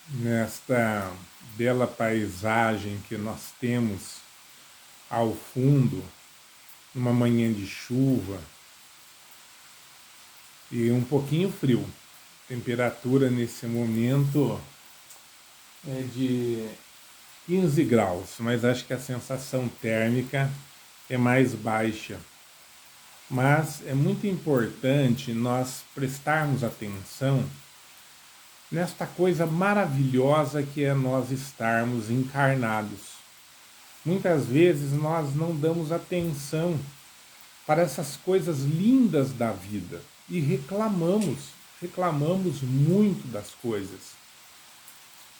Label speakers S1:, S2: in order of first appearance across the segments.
S1: nesta bela paisagem que nós temos ao fundo, numa manhã de chuva e um pouquinho frio. Temperatura nesse momento é de 15 graus, mas acho que a sensação térmica é mais baixa. Mas é muito importante nós prestarmos atenção nesta coisa maravilhosa que é nós estarmos encarnados. Muitas vezes nós não damos atenção para essas coisas lindas da vida e reclamamos muito das coisas.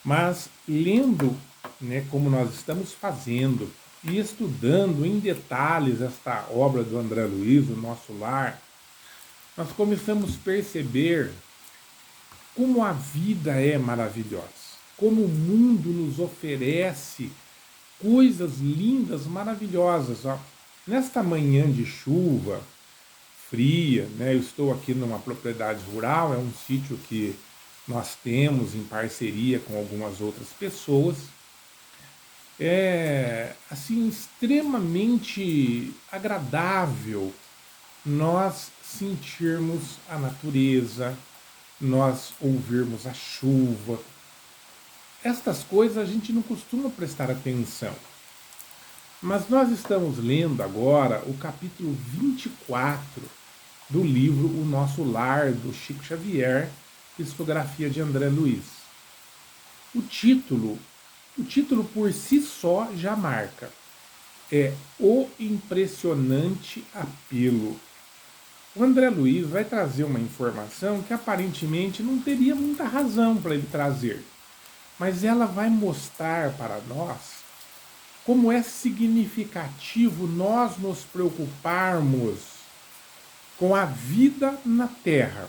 S1: Mas lendo, né, como nós estamos fazendo e estudando em detalhes esta obra do André Luiz, O Nosso Lar, nós começamos a perceber como a vida é maravilhosa, como o mundo nos oferece coisas lindas, maravilhosas. Ó. Nesta manhã de chuva fria, né, eu estou aqui numa propriedade rural, é um sítio que nós temos em parceria com algumas outras pessoas. É assim extremamente agradável nós sentirmos a natureza, nós ouvirmos a chuva. Estas coisas a gente não costuma prestar atenção. Mas nós estamos lendo agora o capítulo 24 do livro O Nosso Lar, do Chico Xavier, psicografia de André Luiz. O título, o título por si só já marca. É O Impressionante Apelo. O André Luiz vai trazer uma informação que aparentemente não teria muita razão para ele trazer, mas ela vai mostrar para nós como é significativo nós nos preocuparmos com a vida na Terra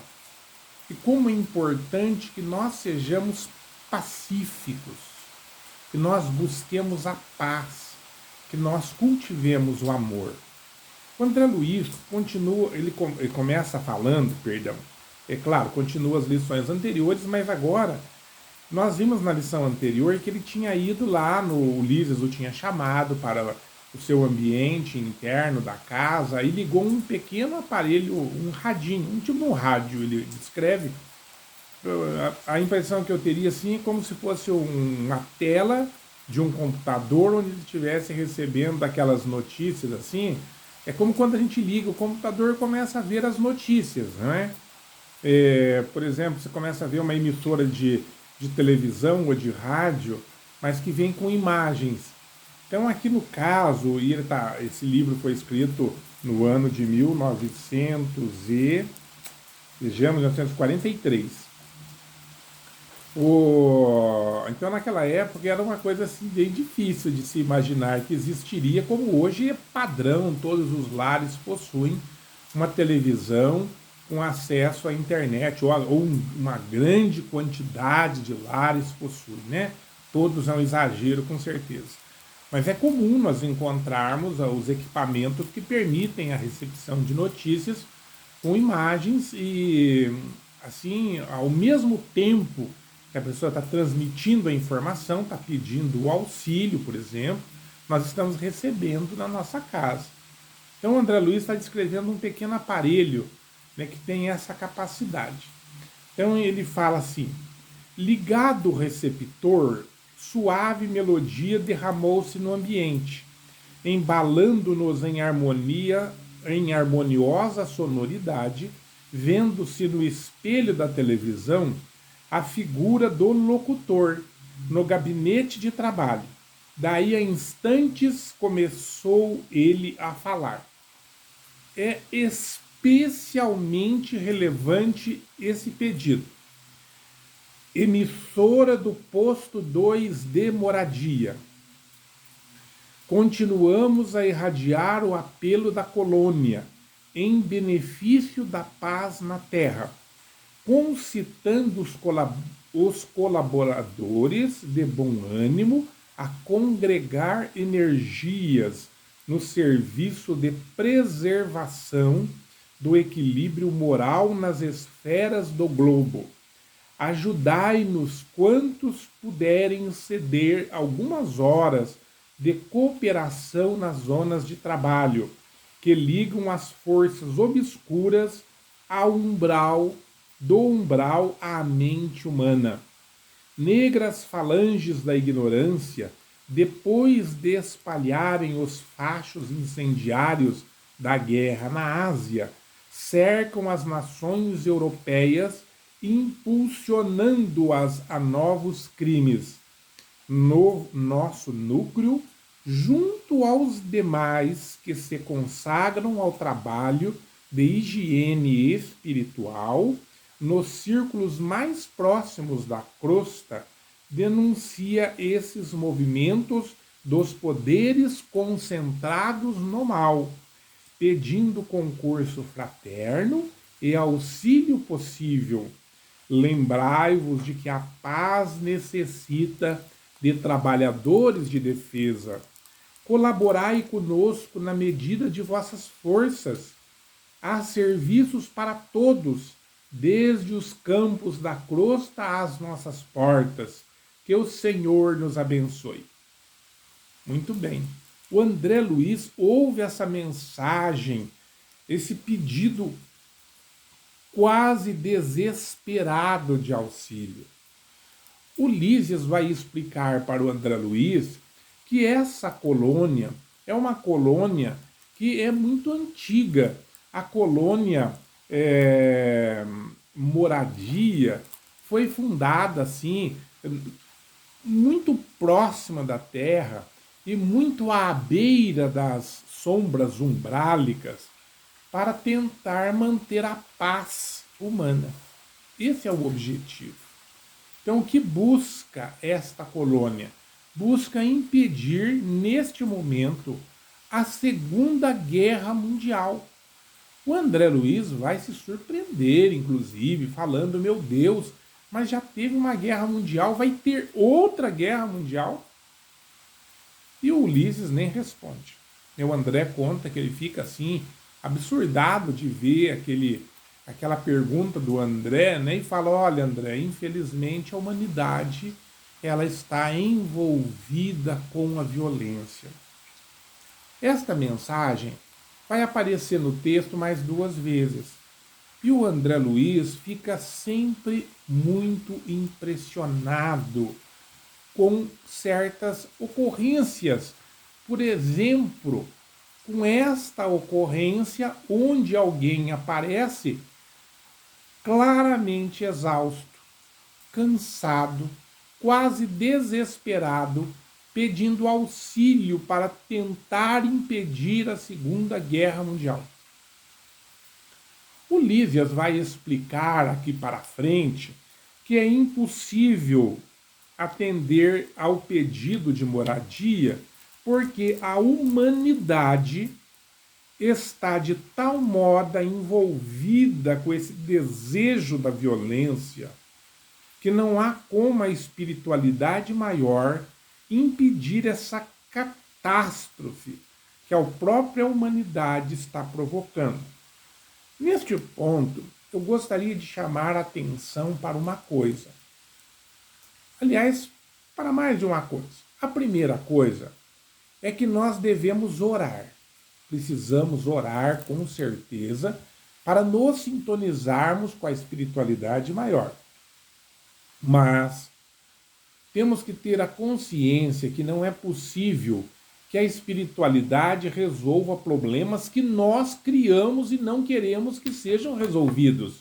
S1: e como é importante que nós sejamos pacíficos, que nós busquemos a paz, que nós cultivemos o amor. O André Luiz continua, ele começa falando, perdão, é claro, continua as lições anteriores, mas agora nós vimos na lição anterior que ele tinha ido lá, o Ulisses o tinha chamado para o seu ambiente interno da casa e ligou um pequeno aparelho, um radinho, um tipo um rádio, ele descreve. A impressão que eu teria assim é como se fosse uma tela de um computador onde ele estivesse recebendo aquelas notícias assim. É como quando a gente liga o computador e começa a ver as notícias, não é? Por exemplo, você começa a ver uma emissora de televisão ou de rádio, mas que vem com imagens. Então, aqui no caso, esse livro foi escrito no ano de 1943. Então, naquela época, era uma coisa assim, bem difícil de se imaginar que existiria, como hoje é padrão, todos os lares possuem uma televisão com acesso à internet, ou uma grande quantidade de lares possuem, né? Todos é um exagero, com certeza. Mas é comum nós encontrarmos os equipamentos que permitem a recepção de notícias com imagens e, assim, ao mesmo tempo que a pessoa está transmitindo a informação, está pedindo o auxílio, por exemplo, nós estamos recebendo na nossa casa. Então o André Luiz está descrevendo um pequeno aparelho, né, que tem essa capacidade. Então ele fala assim: ligado o receptor, suave melodia derramou-se no ambiente, embalando-nos em harmonia, em harmoniosa sonoridade, vendo-se no espelho da televisão a figura do locutor no gabinete de trabalho. Daí a instantes começou ele a falar. É especialmente relevante esse pedido. Emissora do posto 2 de moradia. Continuamos a irradiar o apelo da colônia em benefício da paz na terra, concitando os colaboradores de bom ânimo a congregar energias no serviço de preservação do equilíbrio moral nas esferas do globo, Ajudai-nos quantos puderem ceder algumas horas de cooperação nas zonas de trabalho, que ligam as forças obscuras ao umbral à mente humana. Negras falanges da ignorância, depois de espalharem os fachos incendiários da guerra na Ásia, cercam as nações europeias, impulsionando-as a novos crimes. No nosso núcleo, junto aos demais que se consagram ao trabalho de higiene espiritual, nos círculos mais próximos da crosta, denuncia esses movimentos dos poderes concentrados no mal, pedindo concurso fraterno e auxílio possível. Lembrai-vos de que a paz necessita de trabalhadores de defesa. Colaborai conosco na medida de vossas forças. Há serviços para todos, desde os campos da crosta às nossas portas. Que o Senhor nos abençoe. Muito bem. O André Luiz ouve essa mensagem, esse pedido quase desesperado de auxílio. O Lísias vai explicar para o André Luiz que essa colônia é uma colônia que é muito antiga. A colônia Moradia foi fundada assim, muito próxima da Terra e muito à beira das sombras umbrálicas para tentar manter a paz humana. Esse é o objetivo. Então, o que busca esta colônia? Busca impedir, neste momento, a Segunda Guerra Mundial. O André Luiz vai se surpreender, inclusive, falando, meu Deus, mas já teve uma guerra mundial, vai ter outra guerra mundial? E o Ulisses nem responde. E o André conta que ele fica assim, absurdado de ver aquela pergunta do André, né? E fala, olha, André, infelizmente a humanidade ela está envolvida com a violência. Esta mensagem vai aparecer no texto mais 2 vezes. E o André Luiz fica sempre muito impressionado com certas ocorrências. Por exemplo, com esta ocorrência onde alguém aparece claramente exausto, cansado, quase desesperado, pedindo auxílio para tentar impedir a Segunda Guerra Mundial. O Lísias vai explicar aqui para frente que é impossível atender ao pedido de moradia porque a humanidade está de tal modo envolvida com esse desejo da violência que não há como a espiritualidade maior impedir essa catástrofe que a própria humanidade está provocando. Neste ponto, eu gostaria de chamar a atenção para uma coisa. Aliás, para mais de uma coisa. A primeira coisa é que nós devemos orar. Precisamos orar com certeza para nos sintonizarmos com a espiritualidade maior. Mas temos que ter a consciência que não é possível que a espiritualidade resolva problemas que nós criamos e não queremos que sejam resolvidos.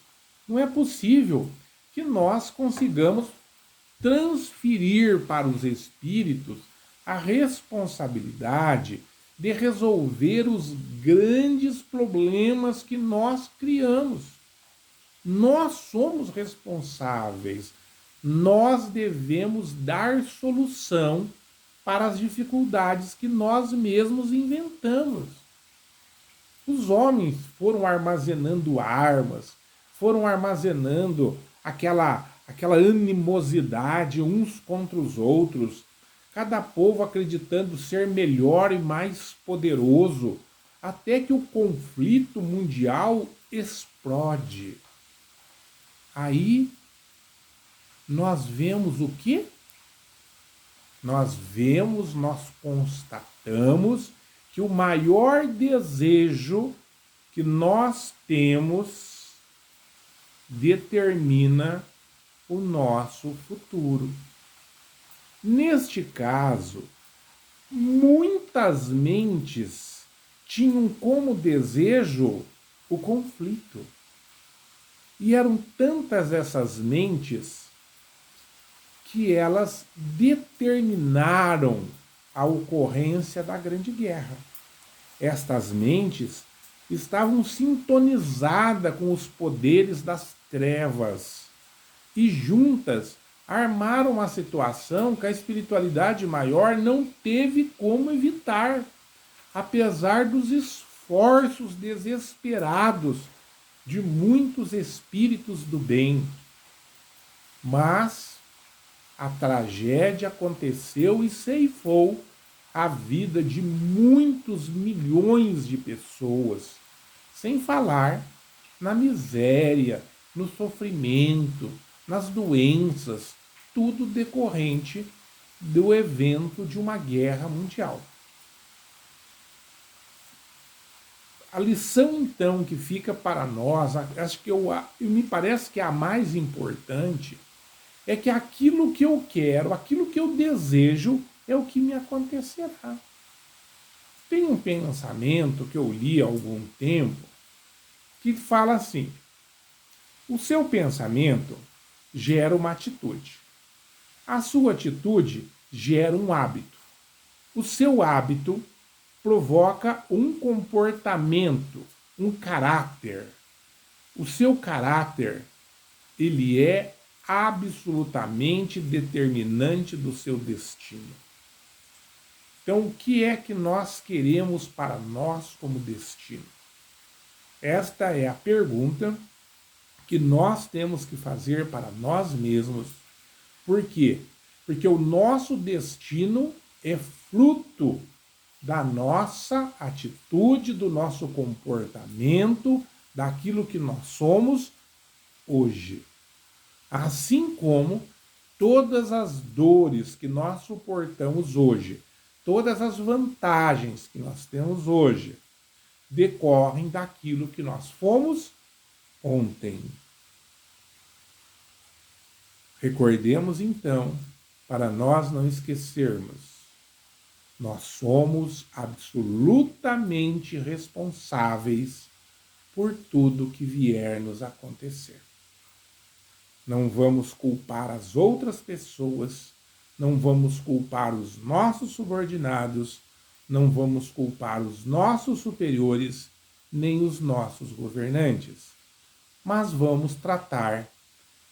S1: Não é possível que nós consigamos transferir para os espíritos a responsabilidade de resolver os grandes problemas que nós criamos. Nós somos responsáveis. Nós devemos dar solução para as dificuldades que nós mesmos inventamos. Os homens foram armazenando armas, foram armazenando aquela animosidade uns contra os outros, cada povo acreditando ser melhor e mais poderoso, até que o conflito mundial explode. Aí nós vemos o quê? Nós constatamos que o maior desejo que nós temos determina o nosso futuro. Neste caso, muitas mentes tinham como desejo o conflito. E eram tantas essas mentes que elas determinaram a ocorrência da Grande Guerra. Estas mentes estavam sintonizadas com os poderes das trevas e juntas armaram uma situação que a espiritualidade maior não teve como evitar, apesar dos esforços desesperados de muitos espíritos do bem. Mas a tragédia aconteceu e ceifou a vida de muitos milhões de pessoas, sem falar na miséria, no sofrimento, nas doenças, tudo decorrente do evento de uma guerra mundial. A lição, então, que fica para nós, acho que me parece que a mais importante, é que aquilo que eu quero, aquilo que eu desejo, é o que me acontecerá. Tem um pensamento que eu li há algum tempo que fala assim: o seu pensamento gera uma atitude. A sua atitude gera um hábito. O seu hábito provoca um comportamento, um caráter. O seu caráter, ele é absolutamente determinante do seu destino. Então, o que é que nós queremos para nós como destino? Esta é a pergunta que nós temos que fazer para nós mesmos. Por quê? Porque o nosso destino é fruto da nossa atitude, do nosso comportamento, daquilo que nós somos hoje. Assim como todas as dores que nós suportamos hoje, todas as vantagens que nós temos hoje, decorrem daquilo que nós fomos ontem. Recordemos então, para nós não esquecermos, nós somos absolutamente responsáveis por tudo que vier nos acontecer. Não vamos culpar as outras pessoas, não vamos culpar os nossos subordinados, não vamos culpar os nossos superiores, nem os nossos governantes. Mas vamos tratar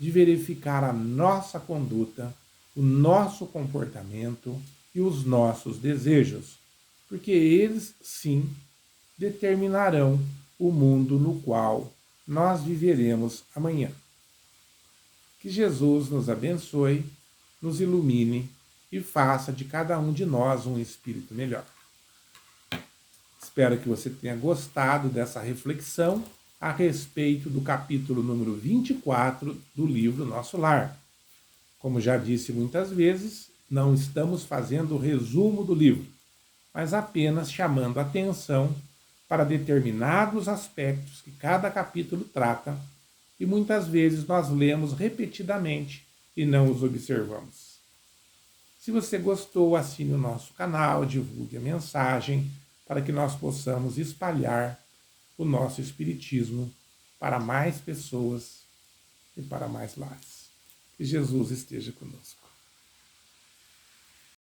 S1: de verificar a nossa conduta, o nosso comportamento e os nossos desejos, porque eles, sim, determinarão o mundo no qual nós viveremos amanhã. Que Jesus nos abençoe, nos ilumine e faça de cada um de nós um espírito melhor. Espero que você tenha gostado dessa reflexão a respeito do capítulo número 24 do livro Nosso Lar. Como já disse muitas vezes, não estamos fazendo o resumo do livro, mas apenas chamando atenção para determinados aspectos que cada capítulo trata e muitas vezes nós lemos repetidamente e não os observamos. Se você gostou, assine o nosso canal, divulgue a mensagem para que nós possamos espalhar o nosso espiritismo para mais pessoas e para mais lares. Que Jesus esteja conosco.